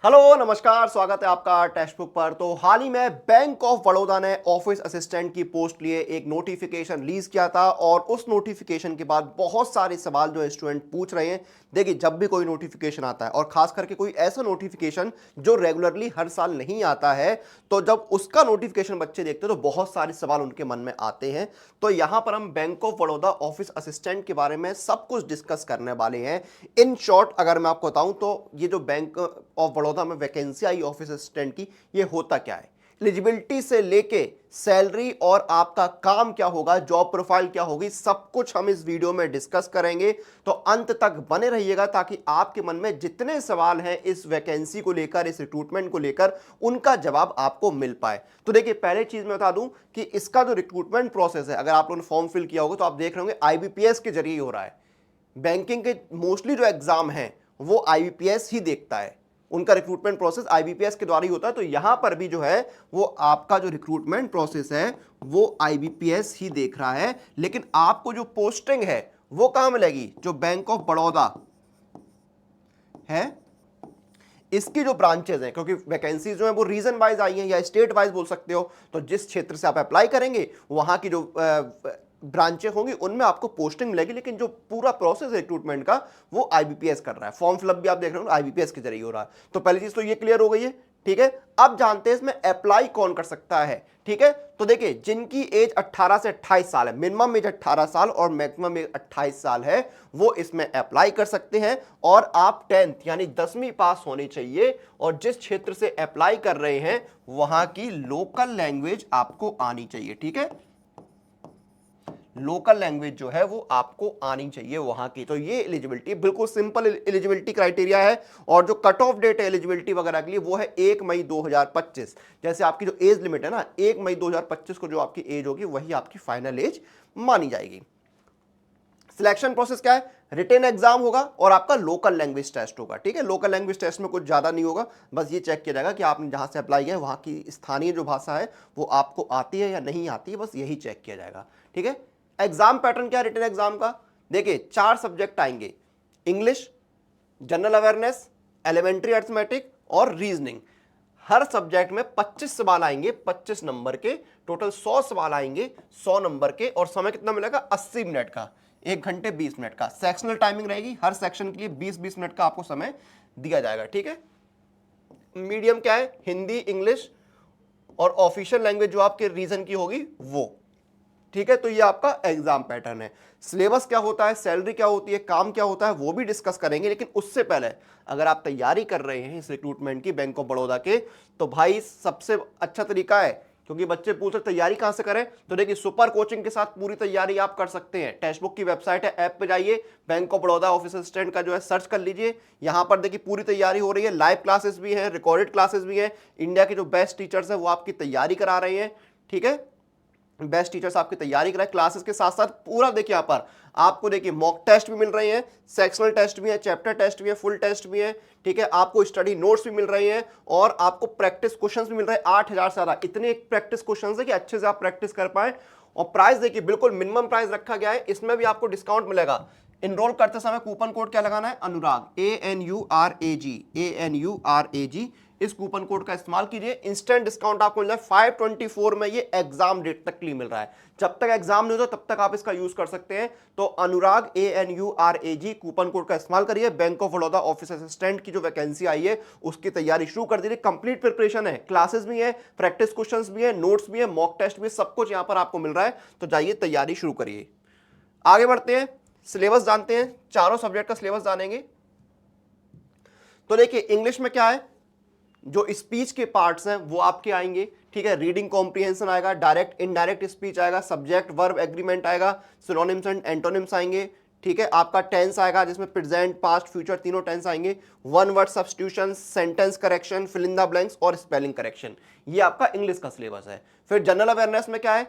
Hello नमस्कार, स्वागत है आपका टेक्स्ट बुक पर। तो हाल ही में बैंक ऑफ बड़ौदा ने ऑफिस असिस्टेंट की पोस्ट लिए एक नोटिफिकेशन रिलीज किया था और उस नोटिफिकेशन के बाद बहुत सारे सवाल जो स्टूडेंट पूछ रहे हैं। देखिए, जब भी कोई नोटिफिकेशन आता है और खास करके कोई ऐसा नोटिफिकेशन जो रेगुलरली हर साल नहीं आता है, तो जब उसका नोटिफिकेशन बच्चे देखते हैं तो बहुत सारे सवाल उनके मन में आते हैं। तो यहां पर हम bank of Baroda office assistant के बारे में सब कुछ डिस्कस करने वाले हैं। इन शॉर्ट अगर मैं आपको बताऊं तो ये जो बैंक ऑफ बड़ौदा में वैकेंसी आई ऑफिस असिस्टेंट की, ये होता क्या है, एलिजिबिलिटी से लेके सैलरी और आपका काम क्या होगा, जॉब प्रोफाइल क्या होगी, सब कुछ हम इस वीडियो में डिस्कस करेंगे। तो अंत तक बने रहिएगा ताकि आपके मन में जितने सवाल हैं इस वैकेंसी को लेकर, इस रिक्रूटमेंट को लेकर, उनका जवाब आपको मिल पाए। तो देखिए, पहले चीज मैं बता दूं कि इसका जो रिक्रूटमेंट प्रोसेस है, अगर आप लोगों ने फॉर्म फिल किया होगा तो आप देख रहे होंगे आईबीपीएस के जरिए हो रहा है। बैंकिंग के मोस्टली जो एग्जाम हैं वो आईबीपीएस ही देखता है, उनका रिक्रूटमेंट प्रोसेस आईबीपीएस के द्वारा ही होता है। तो यहां पर भी जो है वो आपका जो रिक्रूटमेंट प्रोसेस है वो आईबीपीएस ही देख रहा है। लेकिन आपको जो पोस्टिंग है वो कहां मिलेगी, जो बैंक ऑफ बड़ौदा है इसकी जो ब्रांचेज हैं, क्योंकि वैकेंसीज जो है वो रीजन वाइज आई हैं या स्टेट वाइज बोल सकते हो। तो जिस क्षेत्र से आप अप्लाई करेंगे वहां की जो ब्रांचें होंगी उनमें आपको पोस्टिंग मिलेगी। लेकिन जो पूरा प्रोसेस है रिक्रूटमेंट का वो आईबीपीएस कर रहा है। फॉर्म फिलअप भी आप देख रहे हो आईबीपीएस के जरिए हो रहा है। तो पहली चीज तो ये क्लियर हो गई है, ठीक है। अब जानते हैं इसमें अप्लाई कौन कर सकता है, ठीक है। तो देखिए, जिनकी एज 18 से 28 साल है, मिनिमम एज 18 साल और मैक्सिमम एज 28 साल है, वो इसमें अप्लाई कर सकते हैं। और आप 10th यानी 10वीं पास होनी चाहिए और जिस क्षेत्र से अप्लाई कर रहे हैं वहां की लोकल लैंग्वेज आपको आनी चाहिए, ठीक है। लोकल लैंग्वेज जो है वो आपको आनी चाहिए वहां की। तो ये एलिजिबिलिटी बिल्कुल सिंपल एलिजिबिलिटी क्राइटेरिया है। और जो कट ऑफ डेट है एलिजिबिलिटी वगैरह के लिए वो है 1 मई 2025। जैसे आपकी जो एज लिमिट है ना, 1 मई 2025 को जो आपकी एज होगी वही आपकी फाइनल एज मानी जाएगी। सिलेक्शन प्रोसेस क्या है, रिटन एग्जाम होगा और आपका लोकल लैंग्वेज टेस्ट होगा, ठीक है। लोकल लैंग्वेज टेस्ट में कुछ ज्यादा नहीं होगा, बस ये चेक किया जाएगा कि आपने जहां से अप्लाई किया है वहां की स्थानीय जो भाषा है वो आपको आती है या नहीं आती है, बस यही चेक किया जाएगा, ठीक है। एग्जाम पैटर्न क्या है रिटन एग्जाम का, देखिए 4 सब्जेक्ट आएंगे, English, general awareness, elementary arithmetic और रीजनिंग। हर सब्जेक्ट में 25 सवाल आएंगे, 25 नंबर के, टोटल 100 सवाल आएंगे 100 नंबर के। और समय कितना मिलेगा, 80 मिनट का, 1 घंटे 20 मिनट का। सेक्शनल टाइमिंग रहेगी, हर सेक्शन के लिए 20-20 मिनट का आपको समय दिया जाएगा, ठीक है। मीडियम क्या है, हिंदी, इंग्लिश और ऑफिशियल लैंग्वेज जो आपके रीजन की होगी वो, ठीक है। तो ये आपका एग्जाम पैटर्न है। सिलेबस क्या होता है, सैलरी क्या होती है, काम क्या होता है, वो भी डिस्कस करेंगे। लेकिन उससे पहले अगर आप तैयारी कर रहे हैं इस रिक्रूटमेंट की बैंक ऑफ बड़ौदा के, तो भाई सबसे अच्छा तरीका है, क्योंकि बच्चे पूछ रहे तैयारी कहां से करें, तो देखिए सुपर कोचिंग के साथ पूरी तैयारी आप कर सकते हैं। टेक्स्ट बुक की वेबसाइट है, ऐप पे जाइए, bank of Baroda office assistant का जो है सर्च कर लीजिए। यहां पर देखिए पूरी तैयारी हो रही है, लाइव क्लासेस भी है, रिकॉर्डेड क्लासेस भी है। इंडिया के जो बेस्ट टीचर्स है वो आपकी तैयारी करा रहे हैं, ठीक है। बेस्ट टीचर्स आपकी तैयारी कराए, क्लासेस के साथ साथ पूरा देखिए यहाँ पर आपको देखिए मॉक टेस्ट भी मिल रहे हैं, सेक्शनल टेस्ट भी है, चैप्टर टेस्ट भी है, फुल टेस्ट भी है, ठीक है। आपको स्टडी नोट्स भी मिल रहे हैं और आपको प्रैक्टिस क्वेश्चंस भी मिल रहे हैं 8000 से ज्यादा। इतने प्रैक्टिस क्वेश्चंस है कि अच्छे से आप प्रैक्टिस कर पाए। और प्राइस देखिए बिल्कुल मिनिमम प्राइस रखा गया है, इसमें भी आपको डिस्काउंट मिलेगा। इनरोल करते समय कूपन कोड क्या लगाना है, अनुराग, ANURAG, ANURAG। इस कूपन कोड का इस्तेमाल कीजिए, इंस्टेंट डिस्काउंट आपको मिल रहा है 524 में। ये एग्जाम डेट तक के लिए मिल रहा है, जब तक एग्जाम नहीं होता तब तक आप इसका यूज कर सकते हैं। तो अनुराग, ANURAG कूपन कोड का इस्तेमाल करिए। Bank of Baroda office assistant की जो वैकेंसी आई है उसकी तैयारी शुरू कर दीजिए। कंप्लीट प्रिपरेशन है, क्लासेस भी है, प्रैक्टिस क्वेश्चंस भी है, नोट्स भी है, मॉक टेस्ट भी है, सब कुछ यहां पर आपको मिल रहा है। तो जाइए तैयारी शुरू करिए। आगे बढ़ते हैं, सिलेबस जानते हैं, चारों सब्जेक्ट का सिलेबस जानेंगे। तो देखिए इंग्लिश में क्या है, जो स्पीच के पार्ट्स हैं वो आपके आएंगे, ठीक है। रीडिंग कॉम्प्रिहेंशन आएगा, डायरेक्ट इनडायरेक्ट स्पीच आएगा, सब्जेक्ट वर्ब एग्रीमेंट आएगा, सिनोनिम्स एंड एंटोनिम्स आएंगे, ठीक है। आपका टेंस आएगा जिसमें प्रेजेंट, पास्ट, फ्यूचर तीनों टेंस आएंगे। One word substitution, sentence correction, fill in the blanks और स्पेलिंग करेक्शन। ये आपका इंग्लिश का सिलेबस है। फिर जनरल अवेयरनेस में क्या है,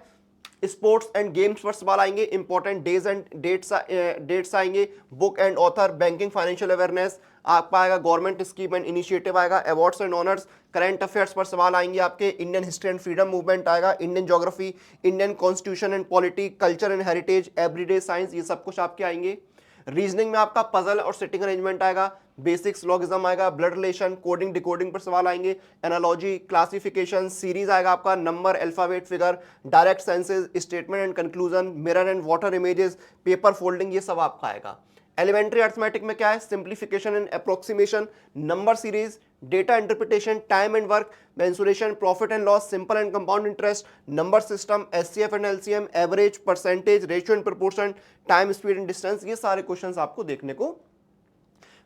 स्पोर्ट्स एंड गेम्स पर सवाल आएंगे, इंपॉर्टेंट डेज एंड डेट्स आएंगे, book and author, banking financial awareness आपका आएगा, गवर्नमेंट स्कीम एंड इनिशिएटिव आएगा, awards and honours, current affairs पर सवाल आएंगे आपके, Indian history and freedom movement आएगा, Indian geography, Indian constitution and polity, culture and heritage, everyday science, ये सब कुछ आपके आएंगे। रीजनिंग में आपका पजल और सिटिंग अरेंजमेंट आएगा, बेसिक्स लॉगिज्म आएगा, ब्लड रिलेशन, कोडिंग डिकोडिंग पर सवाल आएंगे, एनालॉजी, क्लासिफिकेशन, सीरीज आएगा आपका, number, alphabet, figure, direct senses, statement and conclusion, mirror and water images, paper folding, ये सब आपका आएगा। एलिमेंट्री अर्थमेटिक में क्या है, simplification and approximation, number series, data interpretation, time and work, mensuration, profit and loss, simple and compound interest, number system, HCF and LCM, average, percentage, ratio and proportion, time, speed and distance, ये सारे questions आपको देखने को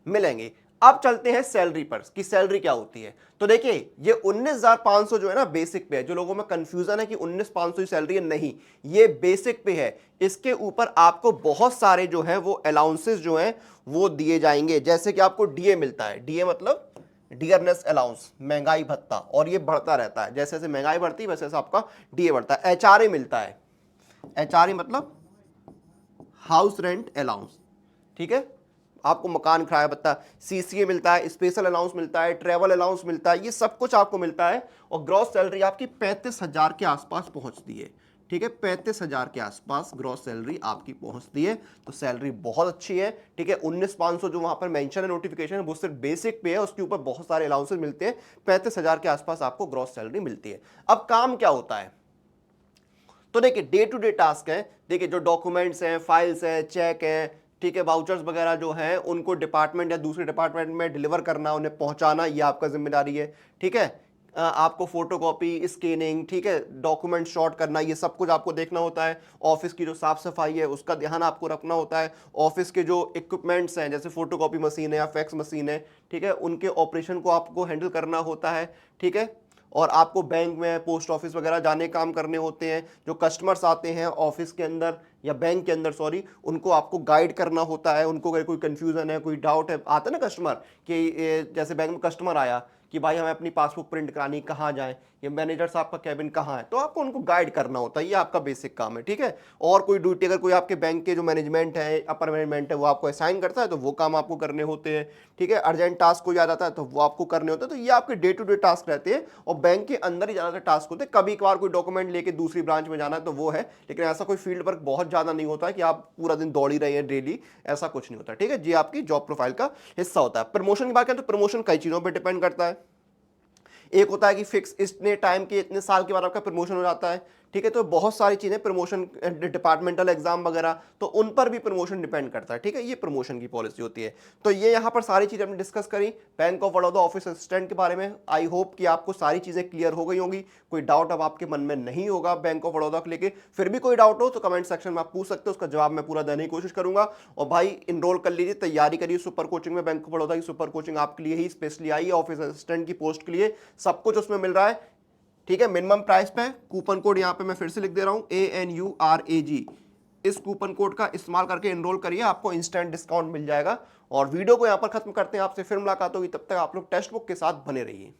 मिलेंगे। अब चलते हैं salary पर कि सैलरी क्या होती है। तो देखिए ये 19,500 जो है ना बेसिक पे है, जो लोगों में कंफ्यूजन है कि 19,500 की सैलरी है, नहीं, ये बेसिक पे है। इसके ऊपर आपको बहुत सारे जो है वो अलाउंसेस जो हैं वो दिए जाएंगे, जैसे कि आपको डीए मिलता है, डीए मतलब डियरनेस अलाउंस, महंगाई भत्ता, और ये बढ़ता रहता है, जैसे जैसे महंगाई बढ़ती है वैसे वैसे आपका डीए बढ़ता है। एचआरए मिलता है, एचआरए मतलब हाउस रेंट अलाउंस, ठीक है, आपको मकान किराया भत्ता, सीसीए मिलता है, स्पेशल अलाउंस मिलता है, ट्रैवल अलाउंस मिलता है, ये सब कुछ आपको मिलता है। और ग्रॉस सैलरी आपकी 35,000 के आसपास पहुंचती है, ठीक है, 35,000 के आसपास ग्रॉस सैलरी आपकी पहुंचती है, तो सैलरी बहुत अच्छी है, ठीक है। 19,500 जो वहां पर मेंशन है नोटिफिकेशन, वो सिर्फ बेसिक पे है, उसके ऊपर बहुत सारे अलाउंसेस मिलते हैं, 35,000 के आसपास आपको ग्रॉस सैलरी मिलती है। अब काम क्या होता है, तो देखिए डे टू डे टास्क है, देखिए जो डॉक्यूमेंट्स हैं, फाइल्स हैं, चेक हैं, ठीक है, वाउचर्स वगैरह जो हैं उनको डिपार्टमेंट या दूसरे डिपार्टमेंट में डिलीवर करना, उन्हें पहुंचाना, ये आपका जिम्मेदारी है, ठीक है। आपको फोटोकॉपी, स्कैनिंग, ठीक है, डॉक्यूमेंट शॉर्ट करना, ये सब कुछ आपको देखना होता है। ऑफिस की जो साफ सफाई है उसका ध्यान आपको रखना होता है। ऑफिस के जो इक्विपमेंट्स हैं जैसे फोटोकॉपी मशीन है या फैक्स मशीन है, ठीक है, उनके ऑपरेशन को आपको हैंडल करना होता है, ठीक है। और आपको बैंक में, पोस्ट ऑफिस वगैरह जाने काम करने होते हैं। जो कस्टमर्स आते हैं ऑफिस के अंदर या बैंक के अंदर, सॉरी, उनको आपको गाइड करना होता है। उनको अगर कोई कंफ्यूजन है, कोई डाउट है, आता है ना कस्टमर कि जैसे बैंक में कस्टमर आया कि भाई हमें अपनी पासबुक प्रिंट करानी, कहाँ जाएं, ये मैनेजर साहब का कैबिन कहाँ है, तो आपको उनको गाइड करना होता है, ये आपका बेसिक काम है, ठीक है। और कोई ड्यूटी अगर कोई आपके बैंक के जो मैनेजमेंट है, अपर मैनेजमेंट है, वो आपको असाइन करता है तो वो काम आपको करने होते हैं, ठीक है। अर्जेंट टास्क कोई आ जाता है तो वो आपको करने होते हैं, तो ये आपके डे टू डे टास्क रहते हैं। और बैंक के अंदर ही ज़्यादातर टास्क होते हैं, कभी कभार कोई डॉक्यूमेंट लेके दूसरी ब्रांच में जाना है तो वो है, लेकिन ऐसा कोई फील्ड वर्क बहुत ज़्यादा नहीं होता है कि आप पूरा दिन दौड़ ही रहे हैं डेली, ऐसा कुछ नहीं होता, ठीक है। ये आपकी जॉब प्रोफाइल का हिस्सा होता है। प्रमोशन की बात करें तो प्रमोशन कई चीज़ों पर डिपेंड करता है। एक होता है कि फिक्स इतने टाइम के, इतने साल के बाद आपका प्रमोशन हो जाता है, ठीक है। तो बहुत सारी चीज़ें, प्रमोशन, डिपार्टमेंटल एग्जाम वगैरह, तो उन पर भी प्रमोशन डिपेंड करता है, ठीक है। ये प्रमोशन की पॉलिसी होती है। तो ये यहाँ पर सारी चीज़ें हमने डिस्कस करी bank of Baroda office assistant के बारे में। आई होप कि आपको सारी चीज़ें क्लियर हो गई होंगी, कोई डाउट अब आपके मन में नहीं होगा बैंक ऑफ बड़ौदा को लेकर। फिर भी कोई डाउट हो तो कमेंट सेक्शन में आप पूछ सकते हो, उसका जवाब मैं पूरा देने की कोशिश करूंगा। और भाई इनरोल कर लीजिए, तैयारी करिए सुपर कोचिंग में। बैंक ऑफ बड़ौदा की सुपर कोचिंग आपके लिए ही स्पेशली आई है, ऑफिस असिस्टेंट की पोस्ट के लिए, सब कुछ उसमें मिल रहा है, ठीक है, मिनिमम प्राइस पे। कूपन कोड यहाँ पे मैं फिर से लिख दे रहा हूँ, ANURAG, इस कूपन कोड का इस्तेमाल करके एनरोल करिए, आपको इंस्टेंट डिस्काउंट मिल जाएगा। और वीडियो को यहाँ पर खत्म करते हैं, आपसे फिर मुलाकात होगी, तब तक आप लोग टेक्स्ट बुक के साथ बने रहिए।